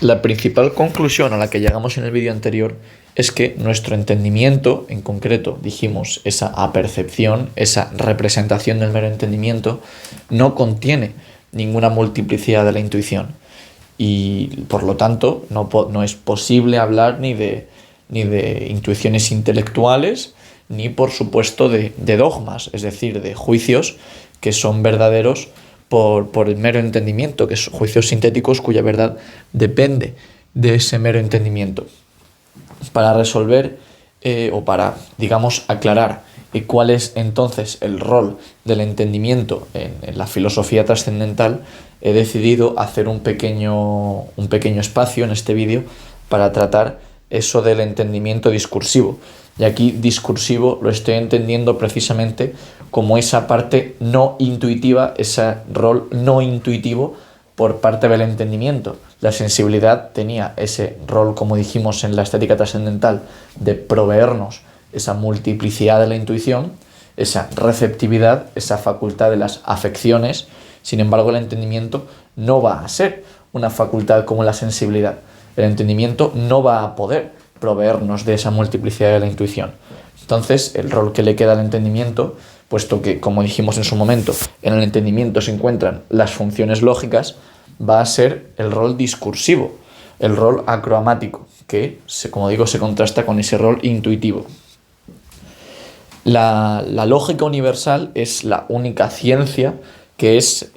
La principal conclusión a la que llegamos en el vídeo anterior es que nuestro entendimiento, en concreto dijimos esa apercepción, esa representación del mero entendimiento, no contiene ninguna multiplicidad de la intuición y por lo tanto no es posible hablar ni de intuiciones intelectuales ni por supuesto de dogmas, es decir, de juicios que son verdaderos por el mero entendimiento, que son juicios sintéticos cuya verdad depende de ese mero entendimiento. Para resolver o para, digamos, aclarar cuál es entonces el rol del entendimiento en la filosofía trascendental, he decidido hacer un pequeño espacio en este vídeo para tratar eso del entendimiento discursivo. Y aquí discursivo lo estoy entendiendo precisamente como esa parte no intuitiva, ese rol no intuitivo por parte del entendimiento. La sensibilidad tenía ese rol, como dijimos en la estética trascendental, de proveernos esa multiplicidad de la intuición, esa receptividad, esa facultad de las afecciones. Sin embargo, el entendimiento no va a ser una facultad como la sensibilidad. El entendimiento no va a poder proveernos de esa multiplicidad de la intuición. Entonces, el rol que le queda al entendimiento, puesto que, como dijimos en su momento, en el entendimiento se encuentran las funciones lógicas, va a ser el rol discursivo, el rol acromático, que, como digo, se contrasta con ese rol intuitivo. La lógica universal es la única ciencia que es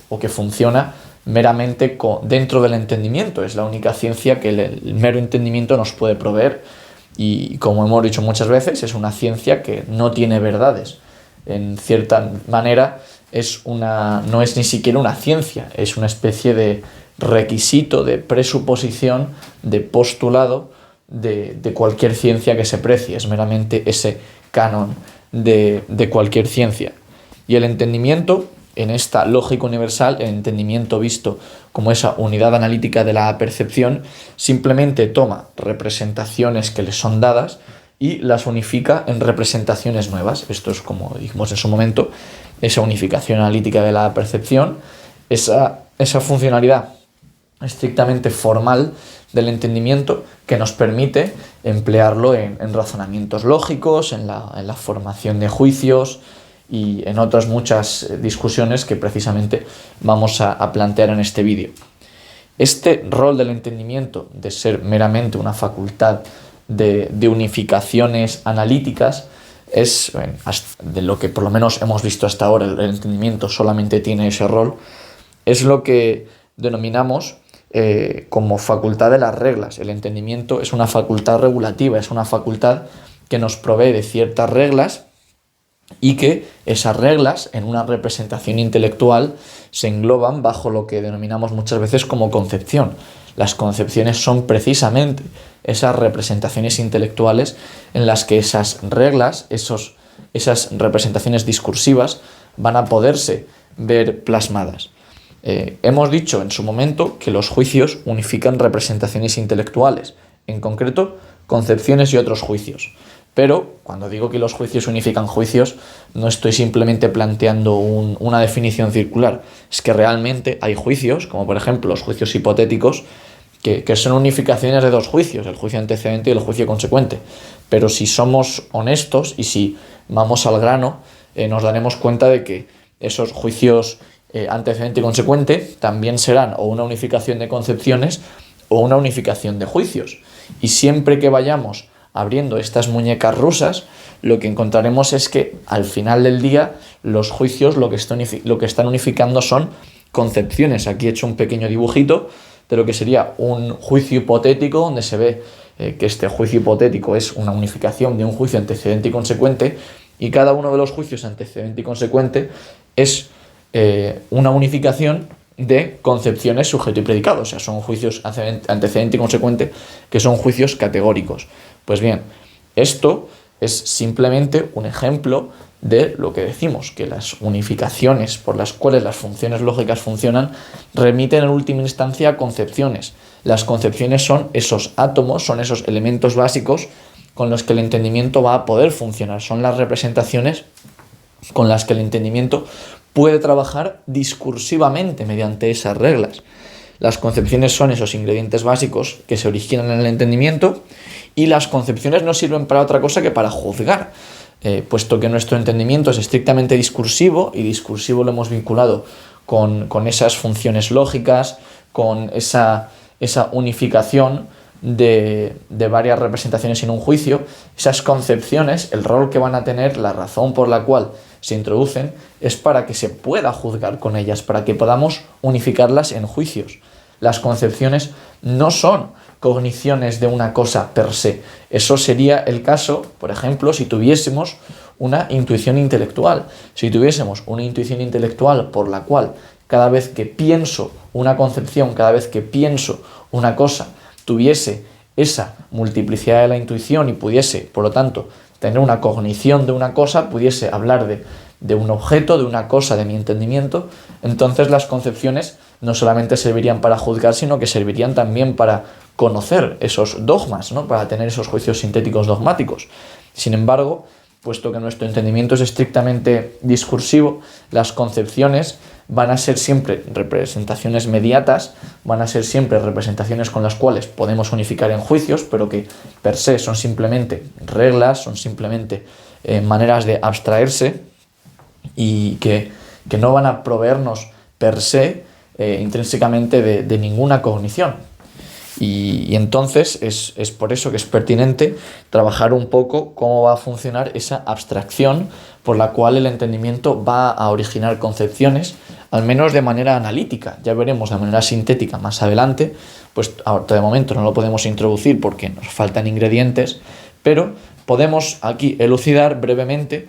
o que funciona meramente dentro del entendimiento. Es la única ciencia que el mero entendimiento nos puede proveer. Y como hemos dicho muchas veces, es una ciencia que no tiene verdades. En cierta manera no es ni siquiera una ciencia, es una especie de requisito, de presuposición, de postulado de cualquier ciencia que se precie. Es meramente ese canon de cualquier ciencia. Y el entendimiento, en esta lógica universal, el entendimiento visto como esa unidad analítica de la percepción, simplemente toma representaciones que le son dadas y las unifica en representaciones nuevas. Esto es, como dijimos en su momento, esa unificación analítica de la percepción, esa funcionalidad estrictamente formal del entendimiento que nos permite emplearlo en razonamientos lógicos, en la formación de juicios y en otras muchas discusiones que precisamente vamos a plantear en este vídeo. Este rol del entendimiento de ser meramente una facultad de unificaciones analíticas es, de lo que por lo menos hemos visto hasta ahora, el entendimiento solamente tiene ese rol, es lo que denominamos como facultad de las reglas. El entendimiento es una facultad regulativa, es una facultad que nos provee de ciertas reglas y que esas reglas en una representación intelectual se engloban bajo lo que denominamos muchas veces como concepción. Las concepciones son precisamente esas representaciones intelectuales en las que esas reglas, esas representaciones discursivas van a poderse ver plasmadas. Hemos dicho en su momento que los juicios unifican representaciones intelectuales, en concreto concepciones y otros juicios. Pero cuando digo que los juicios unifican juicios, no estoy simplemente planteando una definición circular. Es que realmente hay juicios, como por ejemplo los juicios hipotéticos, que son unificaciones de dos juicios, el juicio antecedente y el juicio consecuente. Pero si somos honestos y si vamos al grano, nos daremos cuenta de que esos juicios antecedente y consecuente también serán o una unificación de concepciones o una unificación de juicios. Y siempre que vayamos abriendo estas muñecas rusas, lo que encontraremos es que al final del día los juicios lo que están unificando son concepciones. Aquí he hecho un pequeño dibujito de lo que sería un juicio hipotético, donde se ve que este juicio hipotético es una unificación de un juicio antecedente y consecuente, y cada uno de los juicios antecedente y consecuente es una unificación de concepciones sujeto y predicado. O sea, son juicios antecedente y consecuente que son juicios categóricos. Pues bien, esto es simplemente un ejemplo de lo que decimos, que las unificaciones por las cuales las funciones lógicas funcionan remiten en última instancia a concepciones. Las concepciones son esos átomos, son esos elementos básicos con los que el entendimiento va a poder funcionar. Son las representaciones con las que el entendimiento puede trabajar discursivamente mediante esas reglas. Las concepciones son esos ingredientes básicos que se originan en el entendimiento, y las concepciones no sirven para otra cosa que para juzgar, puesto que nuestro entendimiento es estrictamente discursivo, y discursivo lo hemos vinculado con esas funciones lógicas, con esa unificación de varias representaciones en un juicio. Esas concepciones, el rol que van a tener, la razón por la cual se introducen, es para que se pueda juzgar con ellas, para que podamos unificarlas en juicios. Las concepciones no son cogniciones de una cosa per se. Eso sería el caso, por ejemplo, si tuviésemos una intuición intelectual. Si tuviésemos una intuición intelectual por la cual cada vez que pienso una concepción, cada vez que pienso una cosa, tuviese esa multiplicidad de la intuición y pudiese, por lo tanto, tener una cognición de una cosa, pudiese hablar de un objeto, de una cosa, de mi entendimiento, entonces las concepciones no solamente servirían para juzgar, sino que servirían también para conocer esos dogmas, ¿no? Para tener esos juicios sintéticos dogmáticos. Sin embargo, puesto que nuestro entendimiento es estrictamente discursivo, las concepciones van a ser siempre representaciones mediatas, van a ser siempre representaciones con las cuales podemos unificar en juicios, pero que per se son simplemente reglas, son simplemente maneras de abstraerse, y que no van a proveernos per se intrínsecamente de ninguna cognición. Y entonces es por eso que es pertinente trabajar un poco cómo va a funcionar esa abstracción por la cual el entendimiento va a originar concepciones, al menos de manera analítica. Ya veremos de manera sintética más adelante, pues ahora de momento no lo podemos introducir porque nos faltan ingredientes, pero podemos aquí elucidar brevemente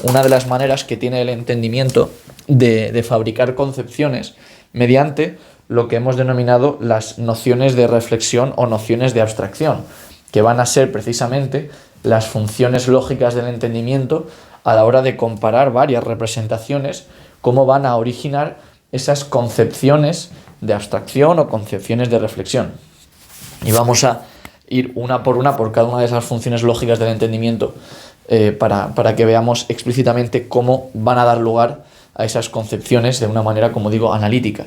una de las maneras que tiene el entendimiento de fabricar concepciones mediante lo que hemos denominado las nociones de reflexión o nociones de abstracción, que van a ser precisamente las funciones lógicas del entendimiento a la hora de comparar varias representaciones, cómo van a originar esas concepciones de abstracción o concepciones de reflexión. Y vamos a ir una por cada una de esas funciones lógicas del entendimiento para que veamos explícitamente cómo van a dar lugar a esas concepciones de una manera, como digo, analítica.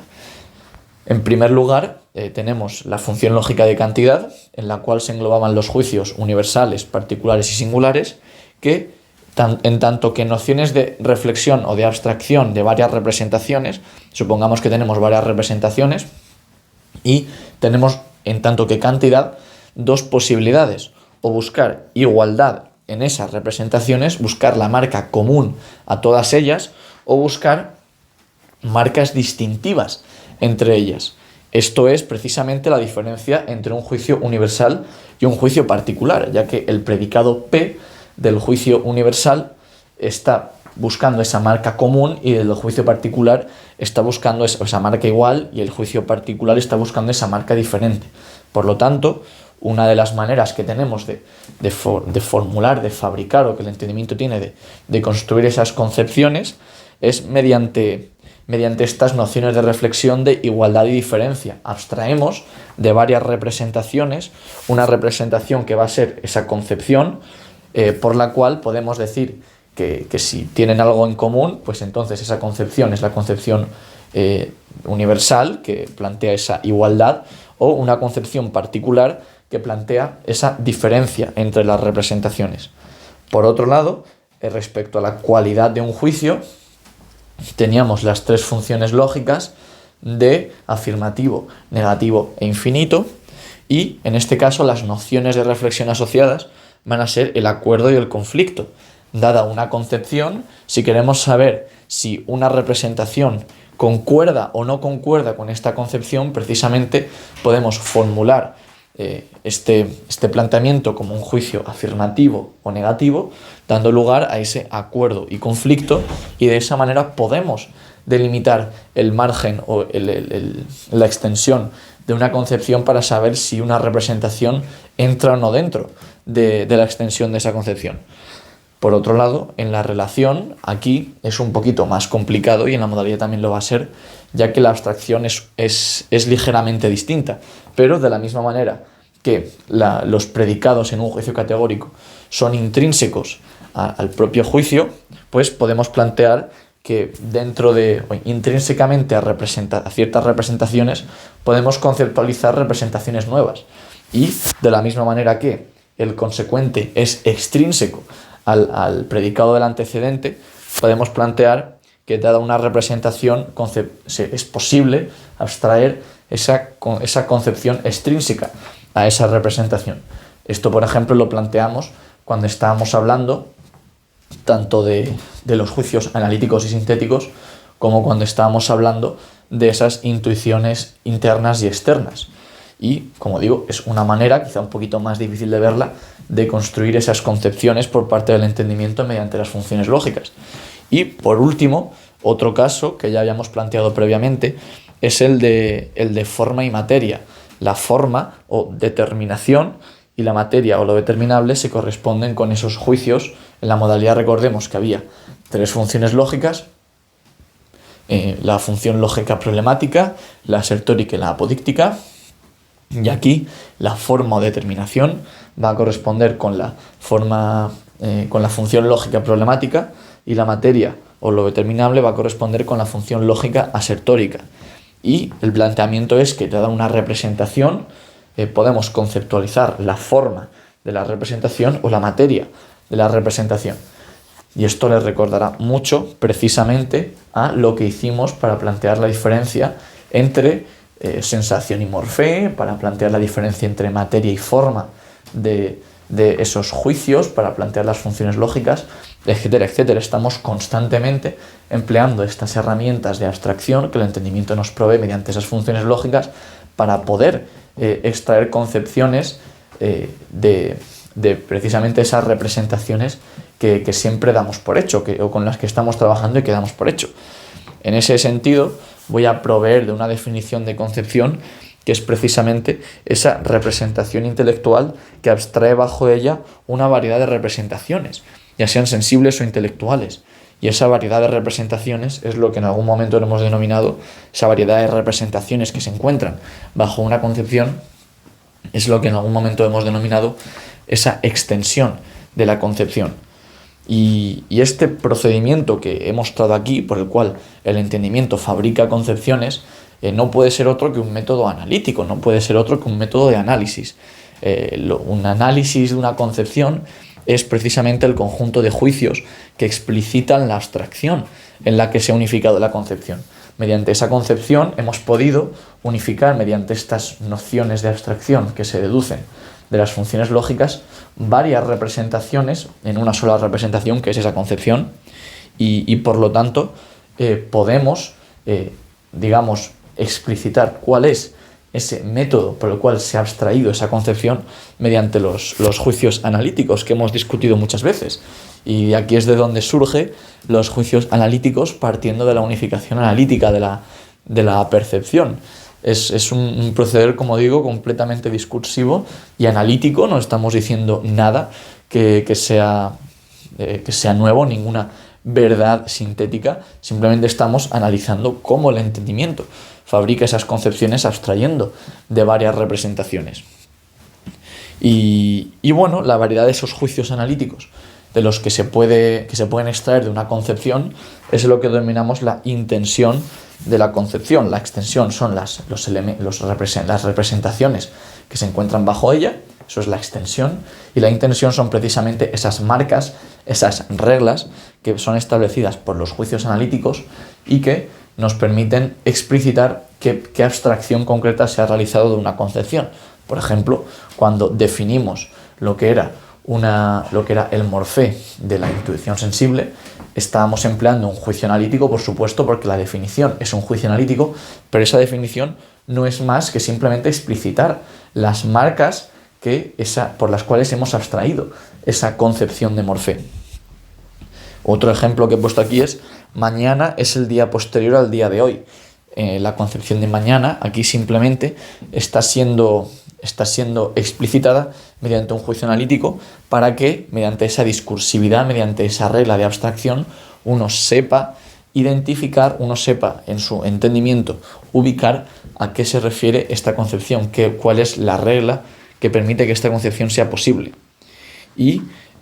En primer lugar, tenemos la función lógica de cantidad, en la cual se englobaban los juicios universales, particulares y singulares, que en tanto que nociones de reflexión o de abstracción de varias representaciones, supongamos que tenemos varias representaciones y tenemos en tanto que cantidad dos posibilidades: o buscar igualdad en esas representaciones, buscar la marca común a todas ellas, o buscar marcas distintivas entre ellas. Esto es precisamente la diferencia entre un juicio universal y un juicio particular, ya que el predicado P del juicio universal está buscando esa marca común y el juicio particular está buscando esa marca igual, y el juicio particular está buscando esa marca diferente. Por lo tanto, una de las maneras que tenemos de formular, de fabricar, o que el entendimiento tiene de construir esas concepciones, es mediante estas nociones de reflexión de igualdad y diferencia. Abstraemos de varias representaciones una representación que va a ser esa concepción, por la cual podemos decir que si tienen algo en común, pues entonces esa concepción es la concepción universal, que plantea esa igualdad, o una concepción particular que plantea esa diferencia entre las representaciones. Por otro lado, respecto a la cualidad de un juicio, teníamos las tres funciones lógicas de afirmativo, negativo e infinito, y en este caso las nociones de reflexión asociadas van a ser el acuerdo y el conflicto. Dada una concepción, si queremos saber si una representación concuerda o no concuerda con esta concepción, precisamente podemos formular este planteamiento como un juicio afirmativo o negativo, dando lugar a ese acuerdo y conflicto, y de esa manera podemos delimitar el margen o la extensión de una concepción para saber si una representación entra o no dentro de la extensión de esa concepción. Por otro lado, en la relación, aquí es un poquito más complicado, y en la modalidad también lo va a ser, ya que la abstracción es ligeramente distinta, pero de la misma manera que los predicados en un juicio categórico son intrínsecos al propio juicio, pues podemos plantear que dentro de, o intrínsecamente a ciertas representaciones, podemos conceptualizar representaciones nuevas. Y de la misma manera que el consecuente es extrínseco al predicado del antecedente, podemos plantear que dada una representación es posible abstraer esa concepción extrínseca a esa representación. Esto, por ejemplo, lo planteamos cuando estábamos hablando tanto de los juicios analíticos y sintéticos como cuando estábamos hablando de esas intuiciones internas y externas. Y, como digo, es una manera, quizá un poquito más difícil de verla, de construir esas concepciones por parte del entendimiento mediante las funciones lógicas. Y, por último, otro caso que ya habíamos planteado previamente es el de forma y materia. La forma o determinación y la materia o lo determinable se corresponden con esos juicios. En la modalidad recordemos que había 3 funciones lógicas, la función lógica problemática, la asertórica y la apodíctica, y aquí la forma o determinación va a corresponder con la función lógica problemática y la materia o lo determinable va a corresponder con la función lógica asertórica. Y el planteamiento es que dada una representación podemos conceptualizar la forma de la representación o la materia de la representación. Y esto les recordará mucho precisamente a lo que hicimos para plantear la diferencia entre sensación y morfé, para plantear la diferencia entre materia y forma de esos juicios, para plantear las funciones lógicas, etcétera, etcétera. Estamos constantemente empleando estas herramientas de abstracción que el entendimiento nos provee mediante esas funciones lógicas para poder extraer concepciones de precisamente esas representaciones que siempre damos por hecho o con las que estamos trabajando y que damos por hecho. En ese sentido, voy a proveer de una definición de concepción que es precisamente esa representación intelectual que abstrae bajo ella una variedad de representaciones, ya sean sensibles o intelectuales. Y esa variedad de representaciones es lo que en algún momento hemos denominado, esa variedad de representaciones que se encuentran bajo una concepción, es lo que en algún momento hemos denominado esa extensión de la concepción. Y este procedimiento que he mostrado aquí, por el cual el entendimiento fabrica concepciones, no puede ser otro que un método analítico, no puede ser otro que un método de análisis. Un análisis de una concepción es precisamente el conjunto de juicios que explicitan la abstracción en la que se ha unificado la concepción. Mediante esa concepción hemos podido unificar, mediante estas nociones de abstracción que se deducen de las funciones lógicas, varias representaciones en una sola representación, que es esa concepción, y por lo tanto podemos, explicitar cuál es ese método por el cual se ha abstraído esa concepción mediante los juicios analíticos que hemos discutido muchas veces. Y aquí es de donde surgen los juicios analíticos, partiendo de la unificación analítica de la percepción. Es un proceder, como digo, completamente discursivo y analítico. No estamos diciendo nada que sea nuevo, ninguna verdad sintética. Simplemente estamos analizando cómo el entendimiento fabrica esas concepciones abstrayendo de varias representaciones. Y bueno, la variedad de esos juicios analíticos de los que se pueden extraer de una concepción es lo que denominamos la intensión de la concepción. La extensión son las representaciones que se encuentran bajo ella, eso es la extensión, y la intensión son precisamente esas marcas, esas reglas que son establecidas por los juicios analíticos y que nos permiten explicitar qué abstracción concreta se ha realizado de una concepción. Por ejemplo, cuando definimos lo que era el morfé de la intuición sensible, estábamos empleando un juicio analítico, por supuesto, porque la definición es un juicio analítico, pero esa definición no es más que simplemente explicitar las marcas por las cuales hemos abstraído esa concepción de morfé. Otro ejemplo que he puesto aquí es: mañana es el día posterior al día de hoy. La concepción de mañana aquí simplemente está siendo explicitada mediante un juicio analítico para que, mediante esa discursividad, mediante esa regla de abstracción, uno sepa identificar, uno sepa en su entendimiento ubicar a qué se refiere esta concepción, cuál es la regla que permite que esta concepción sea posible. Y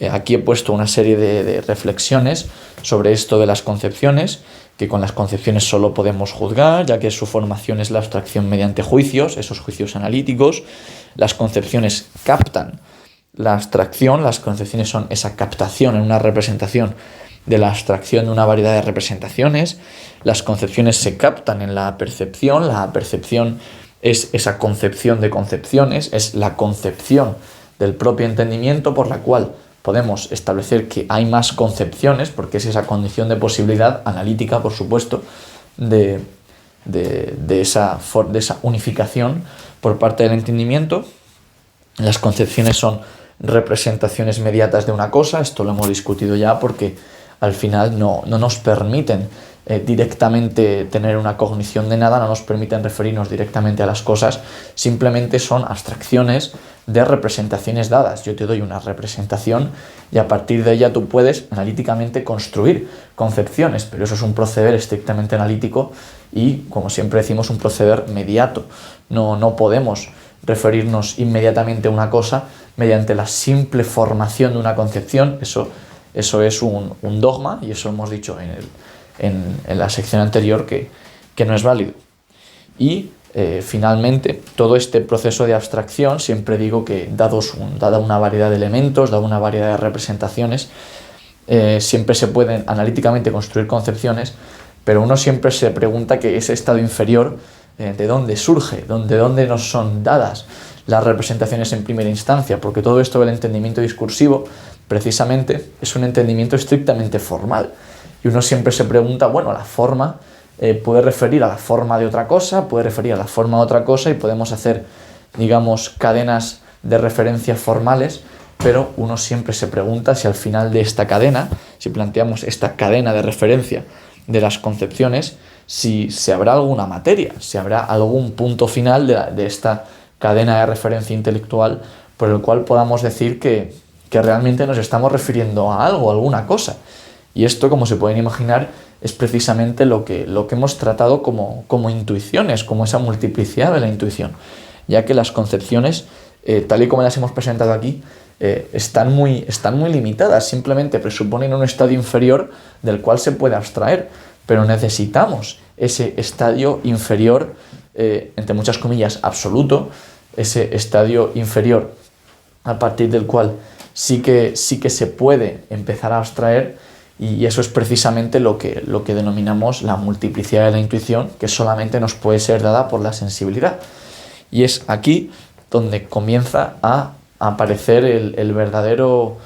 Aquí he puesto una serie de reflexiones sobre esto de las concepciones, que con las concepciones solo podemos juzgar, ya que su formación es la abstracción mediante juicios, esos juicios analíticos. Las concepciones captan la abstracción, las concepciones son esa captación en una representación de la abstracción de una variedad de representaciones. Las concepciones se captan en la percepción es esa concepción de concepciones, es la concepción del propio entendimiento por la cual podemos establecer que hay más concepciones, porque es esa condición de posibilidad analítica, por supuesto, de esa unificación por parte del entendimiento. Las concepciones son representaciones mediatas de una cosa, esto lo hemos discutido ya, porque al final no nos permiten directamente tener una cognición de nada, no nos permiten referirnos directamente a las cosas, simplemente son abstracciones de representaciones dadas. Yo te doy una representación y a partir de ella tú puedes analíticamente construir concepciones, pero eso es un proceder estrictamente analítico y, como siempre decimos, un proceder mediato. No podemos referirnos inmediatamente a una cosa mediante la simple formación de una concepción. Eso es un dogma, y eso hemos dicho en la sección anterior que no es válido. Y finalmente, todo este proceso de abstracción, siempre digo que dada una variedad de elementos, dada una variedad de representaciones, siempre se pueden analíticamente construir concepciones, pero uno siempre se pregunta que ese estado inferior, ¿de dónde surge? ¿De dónde nos son dadas las representaciones en primera instancia? Porque todo esto del entendimiento discursivo, precisamente, es un entendimiento estrictamente formal. Y uno siempre se pregunta, bueno, la forma puede referir a la forma de otra cosa, puede referir a la forma de otra cosa, y podemos hacer, digamos, cadenas de referencias formales, pero uno siempre se pregunta si al final de esta cadena, si planteamos esta cadena de referencia de las concepciones, si habrá alguna materia, si habrá algún punto final de esta cadena de referencia intelectual por el cual podamos decir que realmente nos estamos refiriendo a algo, a alguna cosa. Y esto, como se pueden imaginar, es precisamente lo que hemos tratado como intuiciones, como esa multiplicidad de la intuición, ya que las concepciones, tal y como las hemos presentado aquí, están muy limitadas, simplemente presuponen un estadio inferior del cual se puede abstraer, pero necesitamos ese estadio inferior, entre muchas comillas, absoluto, ese estadio inferior a partir del cual sí que se puede empezar a abstraer. Y eso es precisamente lo que denominamos la multiplicidad de la intuición, que solamente nos puede ser dada por la sensibilidad. Y es aquí donde comienza a aparecer el verdadero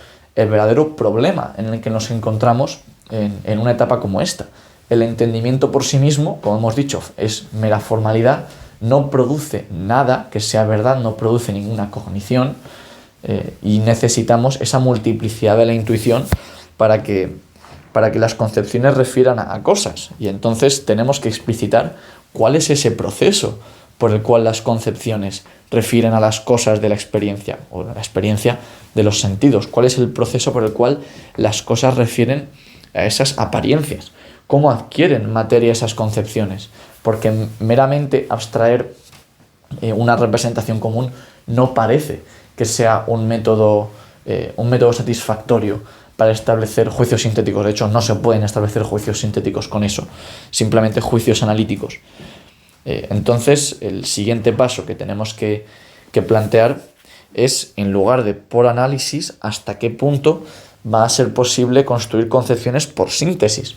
problema en el que nos encontramos en una etapa como esta. El entendimiento por sí mismo, como hemos dicho, es mera formalidad, no produce nada que sea verdad, no produce ninguna cognición, y necesitamos esa multiplicidad de la intuición para que las concepciones refieran a cosas. Y entonces tenemos que explicitar cuál es ese proceso por el cual las concepciones refieren a las cosas de la experiencia, o de la experiencia de los sentidos. Cuál es el proceso por el cual las cosas refieren a esas apariencias. ¿Cómo adquieren materia esas concepciones? Porque meramente abstraer una representación común no parece que sea un método satisfactorio para establecer juicios sintéticos. De hecho, no se pueden establecer juicios sintéticos con eso, simplemente juicios analíticos. Entonces, el siguiente paso que tenemos que plantear es, en lugar de por análisis, hasta qué punto va a ser posible construir concepciones por síntesis,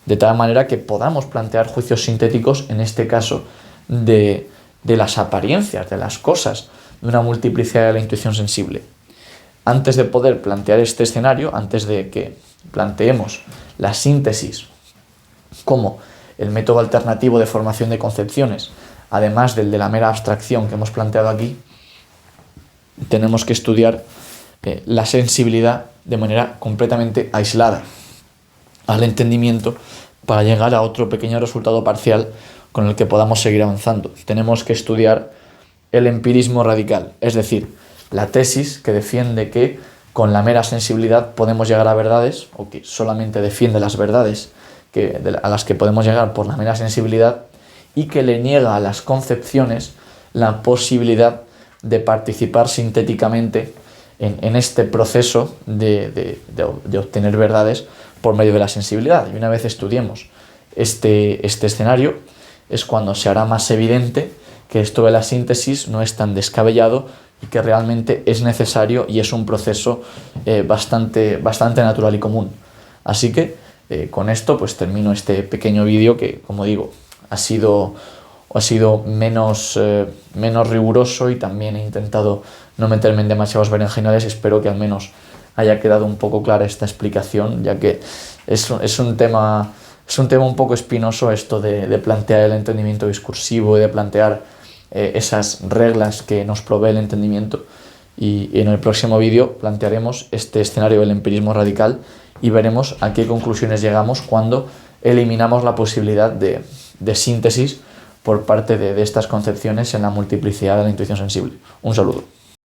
de tal manera que podamos plantear juicios sintéticos, en este caso, de las apariencias, de las cosas, de una multiplicidad de la intuición sensible. Antes de poder plantear este escenario, antes de que planteemos la síntesis como el método alternativo de formación de concepciones, además del de la mera abstracción que hemos planteado aquí, tenemos que estudiar la sensibilidad de manera completamente aislada al entendimiento para llegar a otro pequeño resultado parcial con el que podamos seguir avanzando. Tenemos que estudiar el empirismo radical, es decir, la tesis que defiende que con la mera sensibilidad podemos llegar a verdades, o que solamente defiende las verdades a las que podemos llegar por la mera sensibilidad, y que le niega a las concepciones la posibilidad de participar sintéticamente en este proceso de obtener verdades por medio de la sensibilidad. Y una vez estudiemos este escenario, es cuando se hará más evidente que esto de la síntesis no es tan descabellado y que realmente es necesario y es un proceso bastante natural y común. Así que con esto pues termino este pequeño vídeo que, como digo, ha sido menos riguroso, y también he intentado no meterme en demasiados berenjenales. Espero que al menos haya quedado un poco clara esta explicación, ya que es un tema un poco espinoso esto de plantear el entendimiento discursivo y de plantear esas reglas que nos provee el entendimiento. Y en el próximo vídeo plantearemos este escenario del empirismo radical y veremos a qué conclusiones llegamos cuando eliminamos la posibilidad de síntesis por parte de estas concepciones en la multiplicidad de la intuición sensible. Un saludo.